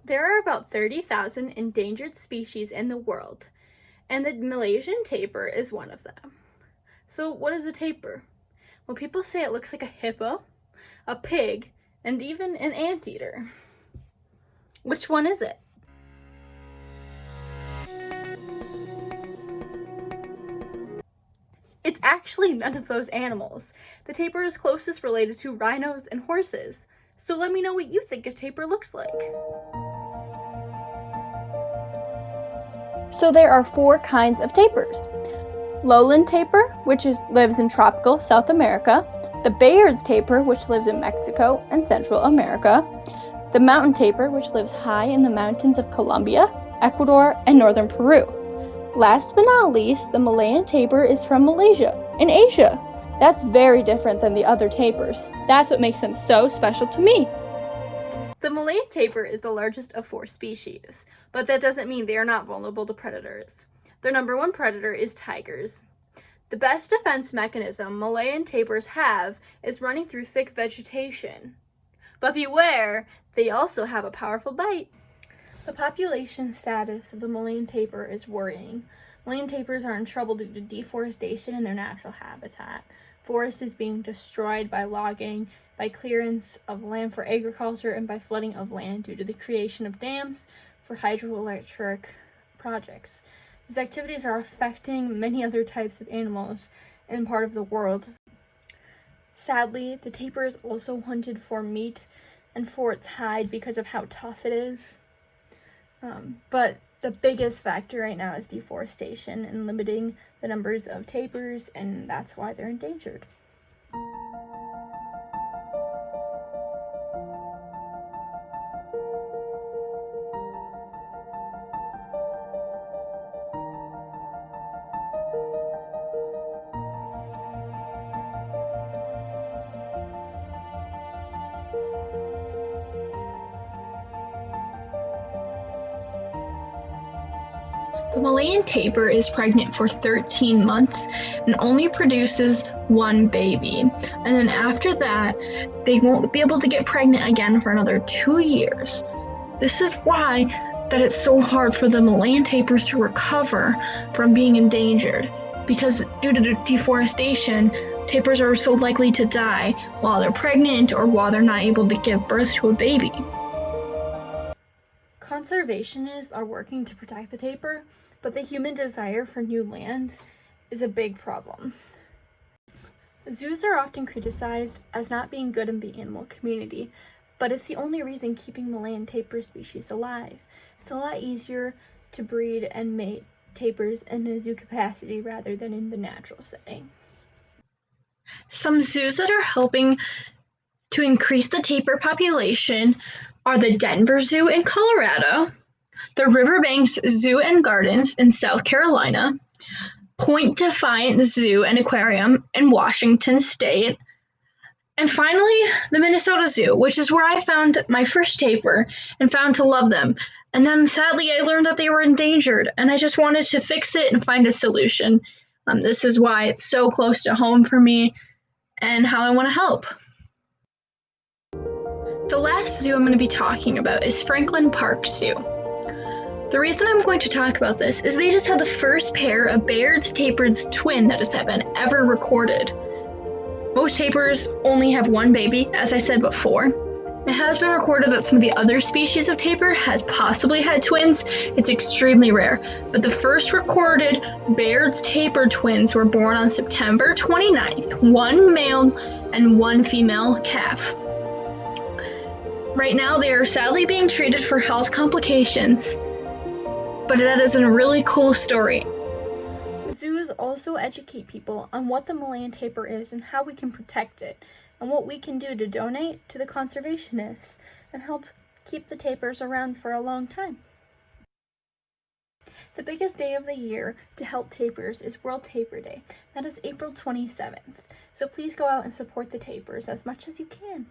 There are about 30,000 endangered species in the world, and the Malaysian tapir is one of them. So what is a tapir? Well, people say it looks like a hippo, a pig, and even an anteater. Which one is it? It's actually none of those animals. The tapir is closest related to rhinos and horses. So let me know what you think a tapir looks like. So there are 4 kinds of tapirs. Lowland tapir, which lives in tropical South America, the Bayard's tapir, which lives in Mexico and Central America, the mountain tapir, which lives high in the mountains of Colombia, Ecuador, and northern Peru. Last but not least, the Malayan tapir is from Malaysia, in Asia. That's very different than the other tapirs. That's what makes them so special to me. The Malayan tapir is the largest of 4 species, but that doesn't mean they are not vulnerable to predators. Their number 1 predator is tigers. The best defense mechanism Malayan tapirs have is running through thick vegetation. But beware, they also have a powerful bite. The population status of the Malayan tapir is worrying. Malayan tapirs are in trouble due to deforestation in their natural habitat. Forest is being destroyed by logging, by clearance of land for agriculture, and by flooding of land due to the creation of dams for hydroelectric projects. These activities are affecting many other types of animals in part of the world. Sadly, the tapir is also hunted for meat and for its hide because of how tough it is. But the biggest factor right now is deforestation and limiting the numbers of tapirs, and that's why they're endangered. The Malayan tapir is pregnant for 13 months and only produces 1 baby. And then after that, they won't be able to get pregnant again for another 2 years. This is why that it's so hard for the Malayan tapirs to recover from being endangered, because due to deforestation, tapirs are so likely to die while they're pregnant or while they're not able to give birth to a baby. Conservationists are working to protect the tapir, but the human desire for new land is a big problem. Zoos are often criticized as not being good in the animal community, but it's the only reason keeping Malayan tapir species alive. It's a lot easier to breed and mate tapirs in a zoo capacity rather than in the natural setting. Some zoos that are helping to increase the tapir population are the Denver Zoo in Colorado, the Riverbanks Zoo and Gardens in South Carolina, Point Defiant Zoo and Aquarium in Washington State, and finally, the Minnesota Zoo, which is where I found my first tapir and found to love them. And then sadly, I learned that they were endangered, and I just wanted to fix it and find a solution. This is why it's so close to home for me and how I want to help. The last zoo I'm going to be talking about is Franklin Park Zoo. The reason I'm going to talk about this is they just had the first pair of Bayard's tapir's twin that has been ever recorded. Most tapirs only have 1 baby, as I said before. It has been recorded that some of the other species of tapir has possibly had twins. It's extremely rare, but the first recorded Bayard's tapir twins were born on September 29th, 1 male and 1 female calf. Right now, they are sadly being treated for health complications, but that is a really cool story. Zoos also educate people on what the Malayan tapir is and how we can protect it, and what we can do to donate to the conservationists and help keep the tapirs around for a long time. The biggest day of the year to help tapirs is World Tapir Day. That is April 27th. So please go out and support the tapirs as much as you can.